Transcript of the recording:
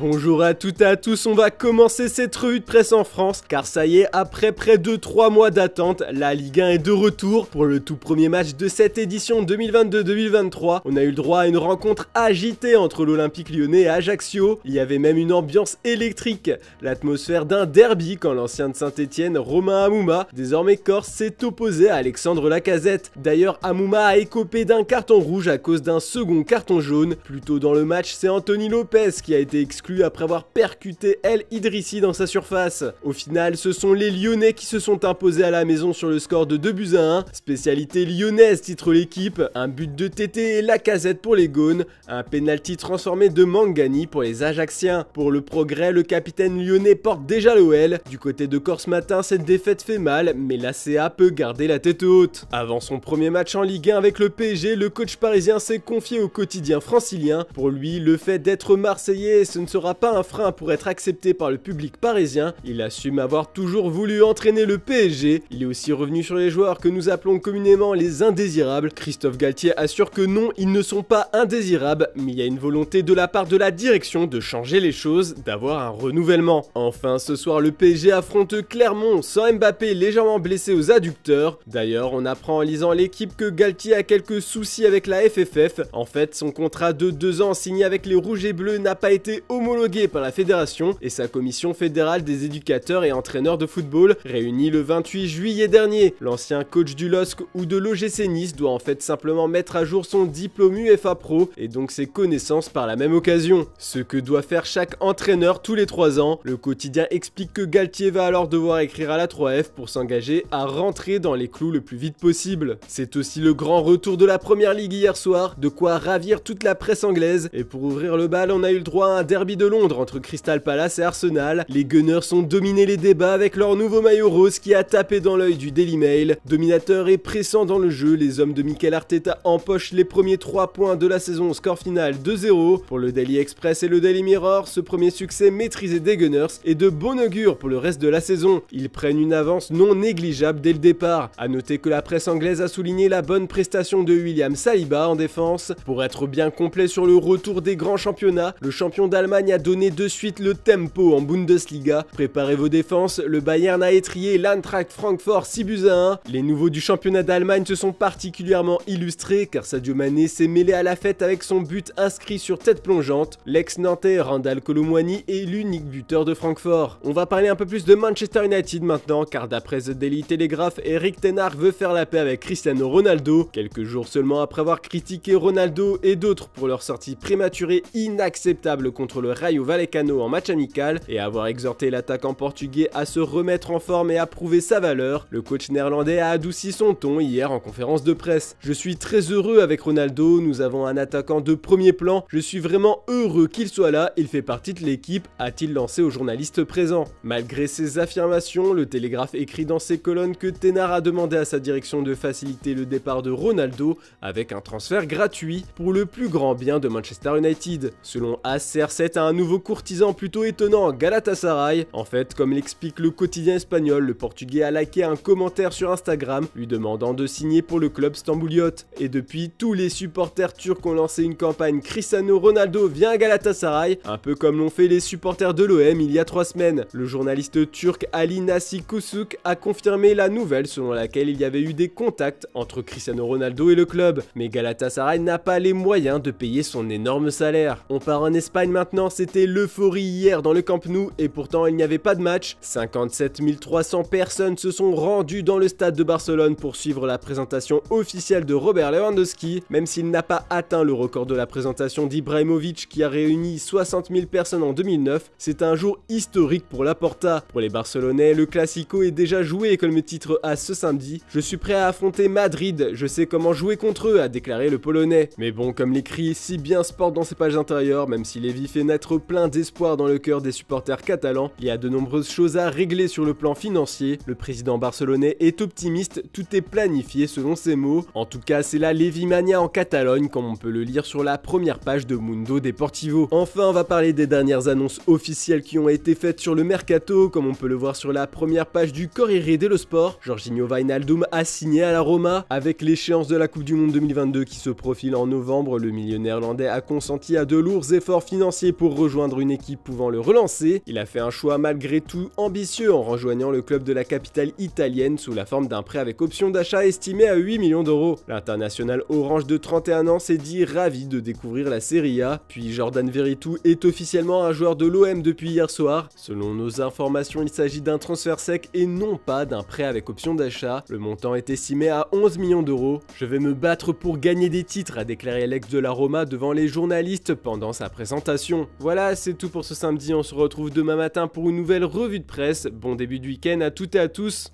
Bonjour à toutes et à tous, on va commencer cette revue de presse en France, car ça y est, après près de 3 mois d'attente, la Ligue 1 est de retour. Pour le tout premier match de cette édition 2022-2023, on a eu le droit à une rencontre agitée entre l'Olympique Lyonnais et Ajaccio. Il y avait même une ambiance électrique, l'atmosphère d'un derby quand l'ancien de Saint-Etienne, Romain Hamouma, désormais corse, s'est opposé à Alexandre Lacazette. D'ailleurs, Hamouma a écopé d'un carton rouge à cause d'un second carton jaune. Plus tôt dans le match, c'est Anthony Lopez qui a été exclu après avoir percuté El Idrissi dans sa surface. Au final, ce sont les Lyonnais qui se sont imposés à la maison sur le score de 2-1. Spécialité lyonnaise, titre l'équipe. Un but de Tété et Lacazette pour les Gaunes. Un penalty transformé de Mangani pour les Ajacciens. Pour le progrès, le capitaine lyonnais porte déjà l'OL. Du côté de Corse Matin, cette défaite fait mal, mais l'ACA peut garder la tête haute. Avant son premier match en Ligue 1 avec le PSG, le coach parisien s'est confié au quotidien francilien. Pour lui, le fait d'être marseillais, ce ne sera pas un frein pour être accepté par le public parisien. Il assume avoir toujours voulu entraîner le PSG. Il est aussi revenu sur les joueurs que nous appelons communément les indésirables. Christophe Galtier assure que non, ils ne sont pas indésirables, mais il y a une volonté de la part de la direction de changer les choses, d'avoir un renouvellement. Enfin, ce soir, le PSG affronte Clermont sans Mbappé légèrement blessé aux adducteurs. D'ailleurs, on apprend en lisant l'équipe que Galtier a quelques soucis avec la FFF. En fait, son contrat de 2 ans signé avec les Rouges et Bleus n'a pas été homologué par la fédération et sa commission fédérale des éducateurs et entraîneurs de football, réunie le 28 juillet dernier. L'ancien coach du LOSC ou de l'OGC Nice doit en fait simplement mettre à jour son diplôme UEFA Pro et donc ses connaissances par la même occasion. Ce que doit faire chaque entraîneur tous les 3 ans. Le quotidien explique que Galtier va alors devoir écrire à la 3F pour s'engager à rentrer dans les clous le plus vite possible. C'est aussi le grand retour de la Première Ligue hier soir, de quoi ravir toute la presse anglaise. Et pour ouvrir le bal, on a eu le droit à un derby de Londres entre Crystal Palace et Arsenal. Les Gunners ont dominé les débats avec leur nouveau maillot rose qui a tapé dans l'œil du Daily Mail. Dominateur et pressant dans le jeu, les hommes de Mikel Arteta empochent les premiers 3 points de la saison au score final 2-0. Pour le Daily Express et le Daily Mirror, ce premier succès maîtrisé des Gunners est de bon augure pour le reste de la saison. Ils prennent une avance non négligeable dès le départ. A noter que la presse anglaise a souligné la bonne prestation de William Saliba en défense. Pour être bien complet sur le retour des grands championnats, le champion d'Allemagne a donné de suite le tempo en Bundesliga. Préparez vos défenses, le Bayern a étrié l'Eintracht Francfort 6-1. Les nouveaux du championnat d'Allemagne se sont particulièrement illustrés car Sadio Mané s'est mêlé à la fête avec son but inscrit sur tête plongeante. L'ex-Nantais Randal Kolo Muani est l'unique buteur de Francfort. On va parler un peu plus de Manchester United maintenant car d'après The Daily Telegraph, Erik ten Hag veut faire la paix avec Cristiano Ronaldo. Quelques jours seulement après avoir critiqué Ronaldo et d'autres pour leur sortie prématurée inacceptable contre le Rayo Vallecano en match amical et avoir exhorté l'attaquant portugais à se remettre en forme et à prouver sa valeur, le coach néerlandais a adouci son ton hier en conférence de presse. Je suis très heureux avec Ronaldo, nous avons un attaquant de premier plan, je suis vraiment heureux qu'il soit là, il fait partie de l'équipe, a-t-il lancé aux journalistes présents. Malgré ces affirmations, le Télégraphe écrit dans ses colonnes que ten Hag a demandé à sa direction de faciliter le départ de Ronaldo avec un transfert gratuit pour le plus grand bien de Manchester United. Selon AS, CR7 a un nouveau courtisan plutôt étonnant, Galatasaray. En fait, comme l'explique le quotidien espagnol, le portugais a liké un commentaire sur Instagram lui demandant de signer pour le club stambouliote. Et depuis, tous les supporters turcs ont lancé une campagne Cristiano Ronaldo vient à Galatasaray, un peu comme l'ont fait les supporters de l'OM il y a 3 semaines. Le journaliste turc Ali Nassi Kusuk a confirmé la nouvelle selon laquelle il y avait eu des contacts entre Cristiano Ronaldo et le club. Mais Galatasaray n'a pas les moyens de payer son énorme salaire. On part en Espagne maintenant, c'était l'euphorie hier dans le Camp Nou et pourtant il n'y avait pas de match. 57 300 personnes se sont rendues dans le stade de Barcelone pour suivre la présentation officielle de Robert Lewandowski, même s'il n'a pas atteint le record de la présentation d'Ibrahimovic qui a réuni 60 000 personnes en 2009. C'est un jour historique pour la Porta. Pour les Barcelonais, le Classico est déjà joué comme le titre A ce samedi. Je suis prêt à affronter Madrid, je sais comment jouer contre eux, a déclaré le Polonais. Mais bon, comme l'écrit si bien Sport dans ses pages intérieures, même si Lévy fait naître plein d'espoir dans le cœur des supporters catalans, il y a de nombreuses choses à régler sur le plan financier. Le président barcelonais est optimiste, tout est planifié selon ses mots. En tout cas, c'est la Lévy-mania en Catalogne, comme on peut le lire sur la première page de Mundo Deportivo. Enfin, on va parler des dernières annonces officielles qui ont été faites sur le mercato, comme on peut le voir sur la première page du Corriere dello Sport. Jorginho Wijnaldum a signé à la Roma. Avec l'échéance de la Coupe du Monde 2022 qui se profile en novembre, le milieu néerlandais a consenti à de lourds efforts financiers pour pour rejoindre une équipe pouvant le relancer. Il a fait un choix malgré tout ambitieux en rejoignant le club de la capitale italienne sous la forme d'un prêt avec option d'achat estimé à 8 millions d'euros. L'international orange de 31 ans s'est dit ravi de découvrir la Serie A, puis Jordan Veretout est officiellement un joueur de l'OM depuis hier soir. Selon nos informations, il s'agit d'un transfert sec et non pas d'un prêt avec option d'achat. Le montant est estimé à 11 millions d'euros. Je vais me battre pour gagner des titres, a déclaré l'ex de la Roma devant les journalistes pendant sa présentation. Voilà, c'est tout pour ce samedi, on se retrouve demain matin pour une nouvelle revue de presse. Bon début de week-end à toutes et à tous.